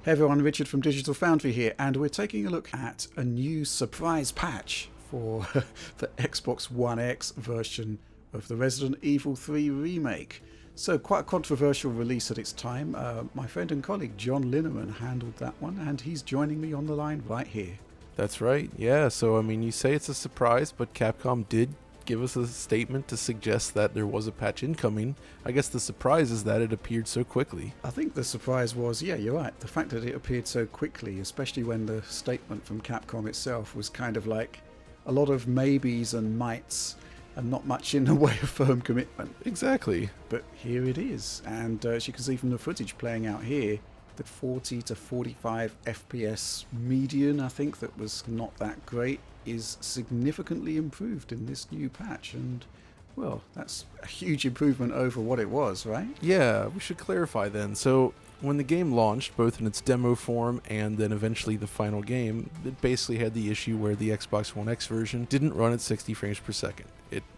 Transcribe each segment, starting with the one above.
Hey everyone, Richard from Digital Foundry here, and we're taking a look at a new surprise patch for the Xbox One X version of the Resident Evil 3 remake. So quite a controversial release at its time. My friend and colleague John Linneman handled that one, and he's joining me on the line right here. That's right, yeah. So, I mean, you say it's a surprise, but Capcom did give us a statement to suggest that there was a patch incoming. I guess the surprise is that it appeared so quickly. I think the surprise was, yeah, you're right, the fact that it appeared so quickly, especially when the statement from Capcom itself was kind of like a lot of maybes and mights and not much in the way of firm commitment. Exactly. But here it is, and as you can see from the footage playing out here, the 40 to 45 FPS median, I think, that was not that great, is significantly improved in this new patch, and well, that's a huge improvement over what it was, right? Yeah, we should clarify then. So, when the game launched, both in its demo form and then eventually the final game, it basically had the issue where the Xbox One X version didn't run at 60 frames per second.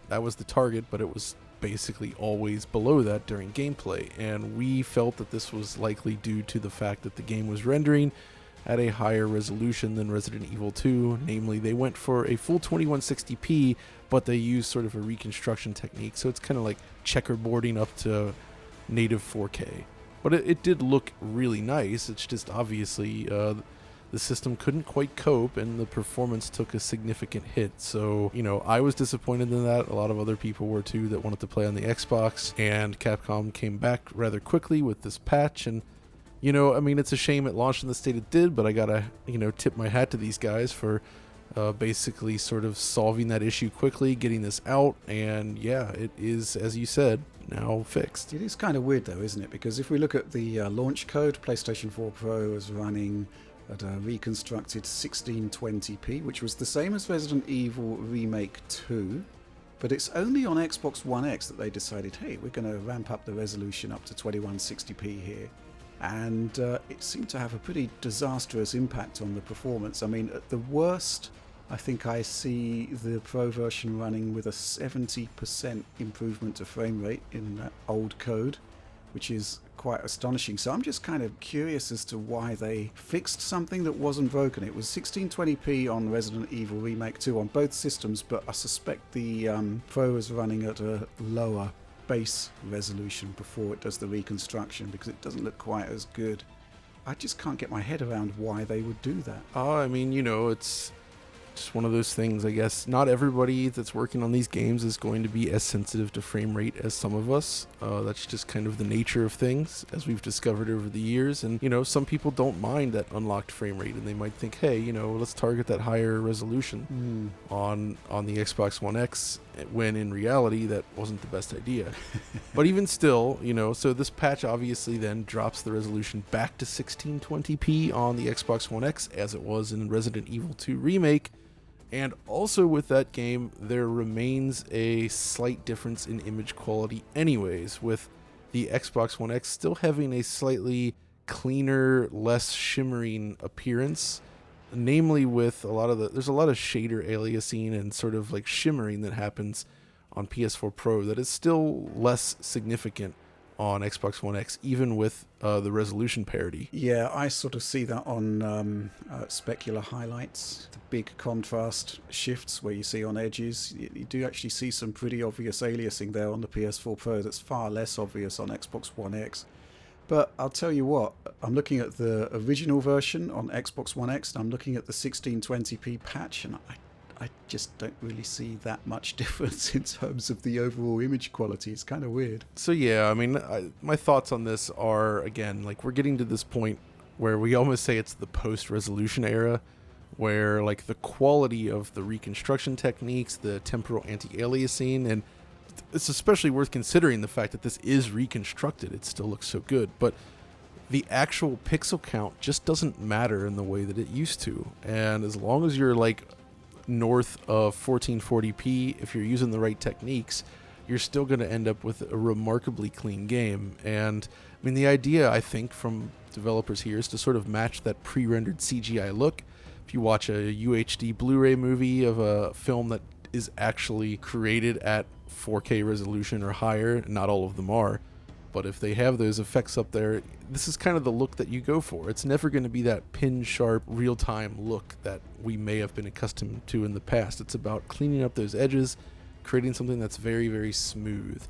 That was the target, but it was basically always below that during gameplay, and we felt that this was likely due to the fact that the game was rendering at a higher resolution than Resident Evil 2. Namely, they went for a full 2160p, but they used sort of a reconstruction technique, so it's kind of like checkerboarding up to native 4K. But it did look really nice. It's just obviously the system couldn't quite cope, and the performance took a significant hit. So, I was disappointed in that. A lot of other people were too that wanted to play on the Xbox, and Capcom came back rather quickly with this patch. And it's a shame it launched in the state it did, but I gotta, tip my hat to these guys for basically sort of solving that issue quickly, getting this out, and yeah, it is, as you said, now fixed. It is kind of weird though, isn't it? Because if we look at the launch code, PlayStation 4 Pro was running at a reconstructed 1620p, which was the same as Resident Evil Remake 2, but it's only on Xbox One X that they decided, hey, we're going to ramp up the resolution up to 2160p here. And it seemed to have a pretty disastrous impact on the performance. I mean, at the worst, I think I see the Pro version running with a 70% improvement to frame rate in that old code, which is quite astonishing. So I'm just kind of curious as to why they fixed something that wasn't broken. It was 1620p on Resident Evil Remake 2 on both systems, but I suspect the Pro is running at a lower base resolution before it does the reconstruction, because it doesn't look quite as good. I just can't get my head around why they would do that. It's just one of those things, I guess. Not everybody that's working on these games is going to be as sensitive to frame rate as some of us. That's just kind of the nature of things, as we've discovered over the years. And, some people don't mind that unlocked frame rate, and they might think, hey, let's target that higher resolution on the Xbox One X, when in reality, that wasn't the best idea. But even still, so this patch obviously then drops the resolution back to 1620p on the Xbox One X, as it was in Resident Evil 2 Remake. And also with that game, there remains a slight difference in image quality anyways, with the Xbox One X still having a slightly cleaner, less shimmering appearance. Namely with there's a lot of shader aliasing and sort of like shimmering that happens on PS4 Pro that is still less significant on Xbox One X, even with the resolution parity. Yeah, I sort of see that on specular highlights, the big contrast shifts where you see on edges. You do actually see some pretty obvious aliasing there on the PS4 Pro that's far less obvious on Xbox One X. But I'll tell you what, I'm looking at the original version on Xbox One X, and I'm looking at the 1620p patch, and I just don't really see that much difference in terms of the overall image quality. It's kind of weird. So yeah, my thoughts on this are, again, like, we're getting to this point where we almost say it's the post-resolution era, where like the quality of the reconstruction techniques, the temporal anti-aliasing, and it's especially worth considering the fact that this is reconstructed. It still looks so good, but the actual pixel count just doesn't matter in the way that it used to. And as long as you're like north of 1440p, if you're using the right techniques, you're still going to end up with a remarkably clean game. And the idea, I think, from developers here is to sort of match that pre-rendered CGI look. If you watch a UHD Blu-ray movie of a film that is actually created at 4K resolution or higher, not all of them are, but if they have those effects up there, this is kind of the look that you go for. It's never going to be that pin-sharp, real-time look that we may have been accustomed to in the past. It's about cleaning up those edges, creating something that's very, very smooth.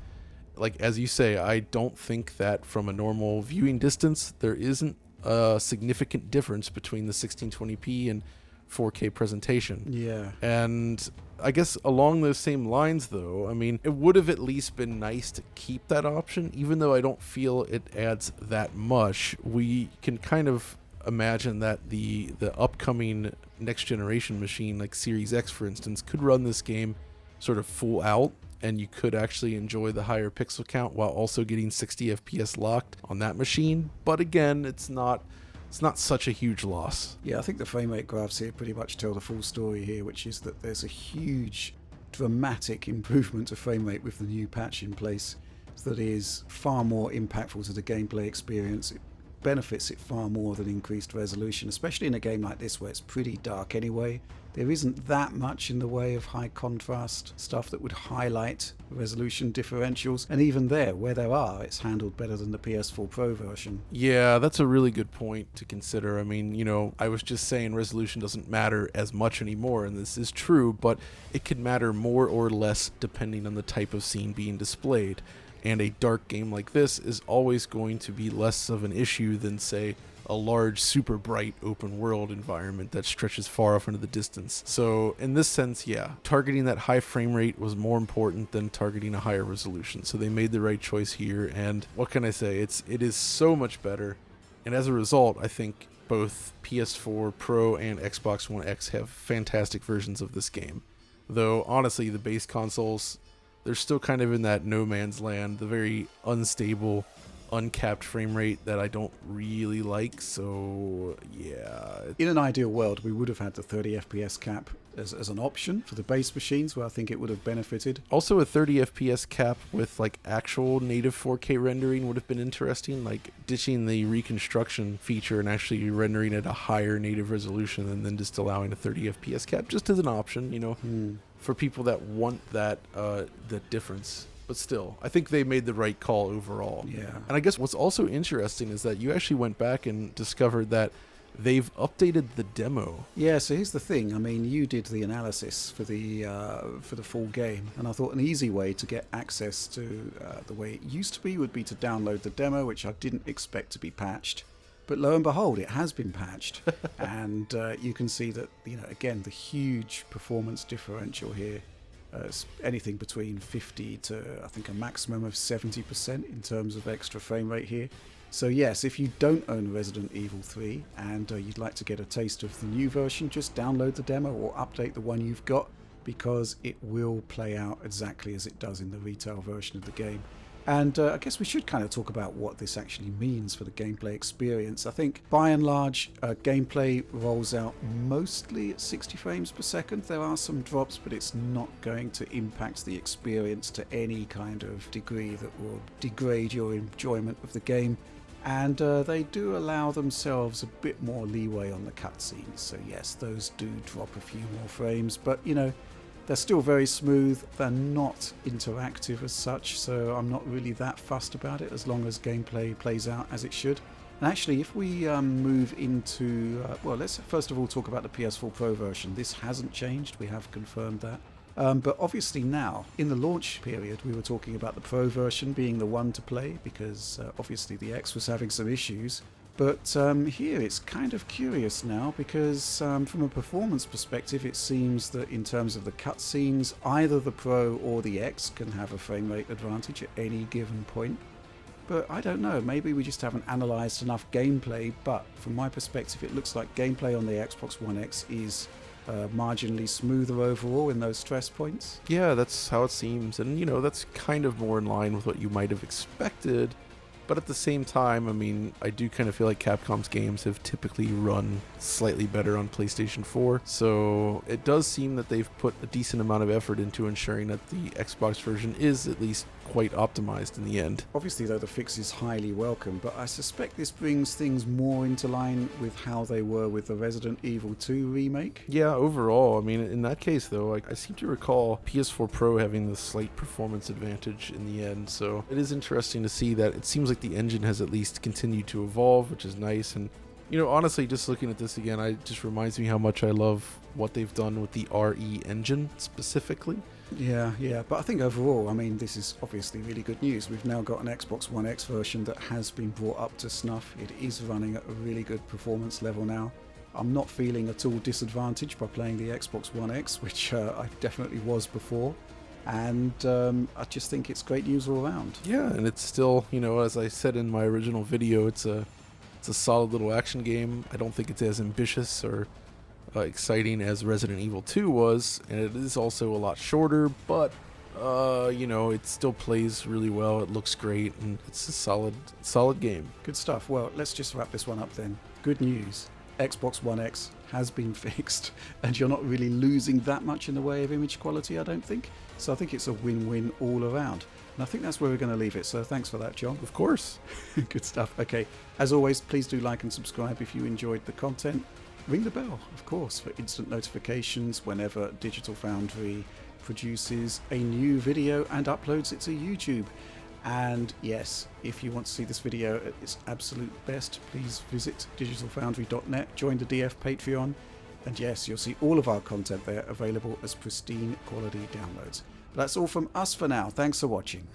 Like, as you say, I don't think that from a normal viewing distance, there isn't a significant difference between the 1620p and 4K presentation. Yeah. And I guess along those same lines, though, I mean, it would have at least been nice to keep that option, even though I don't feel it adds that much. We can kind of imagine that the upcoming next generation machine, like Series X, for instance, could run this game sort of full out, and you could actually enjoy the higher pixel count while also getting 60 FPS locked on that machine. But again, it's not such a huge loss. Yeah, I think the frame rate graphs here pretty much tell the full story here, which is that there's a huge, dramatic improvement to frame rate with the new patch in place that is far more impactful to the gameplay experience. It benefits it far more than increased resolution, especially in a game like this where it's pretty dark anyway. There isn't that much in the way of high contrast stuff that would highlight resolution differentials, and even there, where there are, it's handled better than the PS4 Pro version. Yeah, that's a really good point to consider. I mean, you know, I was just saying resolution doesn't matter as much anymore, and this is true, but it can matter more or less depending on the type of scene being displayed. And a dark game like this is always going to be less of an issue than, say, a large, super bright open world environment that stretches far off into the distance. So in this sense, yeah, targeting that high frame rate was more important than targeting a higher resolution. So they made the right choice here, and what can I say? It is so much better. And as a result, I think both PS4 Pro and Xbox One X have fantastic versions of this game. Though honestly, the base consoles, they're still kind of in that no man's land, the very unstable, uncapped frame rate that I don't really like. So yeah, in an ideal world, we would have had the 30 FPS cap as an option for the base machines, where I think it would have benefited. Also, a 30 FPS cap with like actual native 4K rendering would have been interesting, like ditching the reconstruction feature and actually rendering at a higher native resolution, and then just allowing a 30 FPS cap just as an option, you know, for people that want that difference. But still, I think they made the right call overall. Yeah. And I guess what's also interesting is that you actually went back and discovered that they've updated the demo. Yeah, so here's the thing. I mean, you did the analysis for the full game, and I thought an easy way to get access to the way it used to be would be to download the demo, which I didn't expect to be patched. But lo and behold, it has been patched. And you can see that, you know, again, the huge performance differential here. Anything between 50 to, I think, a maximum of 70% in terms of extra frame rate here. So yes, if you don't own Resident Evil 3 and you'd like to get a taste of the new version, just download the demo or update the one you've got, because it will play out exactly as it does in the retail version of the game. And I guess we should kind of talk about what this actually means for the gameplay experience. I think, by and large, gameplay rolls out mostly at 60 frames per second. There are some drops, but it's not going to impact the experience to any kind of degree that will degrade your enjoyment of the game. And they do allow themselves a bit more leeway on the cutscenes. So yes, those do drop a few more frames, but, you know, they're still very smooth. They're not interactive as such, so I'm not really that fussed about it as long as gameplay plays out as it should. And actually, if we move into... well, let's first of all talk about the PS4 Pro version. This hasn't changed. We have confirmed that. But obviously now, in the launch period, we were talking about the Pro version being the one to play, because obviously the X was having some issues. But here it's kind of curious now, because from a performance perspective, it seems that in terms of the cutscenes, either the Pro or the X can have a frame rate advantage at any given point. But I don't know, maybe we just haven't analysed enough gameplay, but from my perspective it looks like gameplay on the Xbox One X is marginally smoother overall in those stress points. Yeah, that's how it seems, and you know, that's kind of more in line with what you might have expected. But at the same time, I mean, I do kind of feel like Capcom's games have typically run slightly better on PlayStation 4. So it does seem that they've put a decent amount of effort into ensuring that the Xbox version is at least quite optimized in the end. Obviously, though, the fix is highly welcome, but I suspect this brings things more into line with how they were with the Resident Evil 2 remake. Yeah, overall, I mean, in that case, though, I seem to recall PS4 Pro having the slight performance advantage in the end, so it is interesting to see that it seems like the engine has at least continued to evolve, which is nice. And you know, honestly, just looking at this again, it just reminds me how much I love what they've done with the RE engine specifically. Yeah, but I think overall, I mean, this is obviously really good news. We've now got an Xbox One X version that has been brought up to snuff. It is running at a really good performance level now. I'm not feeling at all disadvantaged by playing the Xbox One X, which I definitely was before. And I just think it's great news all around. Yeah, and it's still, you know, as I said in my original video, it's a solid little action game. I don't think it's as ambitious or exciting as Resident Evil 2 was, and it is also a lot shorter, but you know, it still plays really well. It looks great, and it's a solid game. Good stuff. Well, let's just wrap this one up then. Good news. Xbox One X has been fixed, and you're not really losing that much in the way of image quality, I don't think. So I think it's a win-win all around. And I think that's where we're going to leave it. So thanks for that, John. Of course. Good stuff. Okay, as always, please do like and subscribe if you enjoyed the content. Ring the bell, of course, for instant notifications whenever Digital Foundry produces a new video and uploads it to YouTube. And yes, if you want to see this video at its absolute best, please visit digitalfoundry.net, join the DF Patreon, and yes, you'll see all of our content there available as pristine quality downloads. But that's all from us for now. Thanks for watching.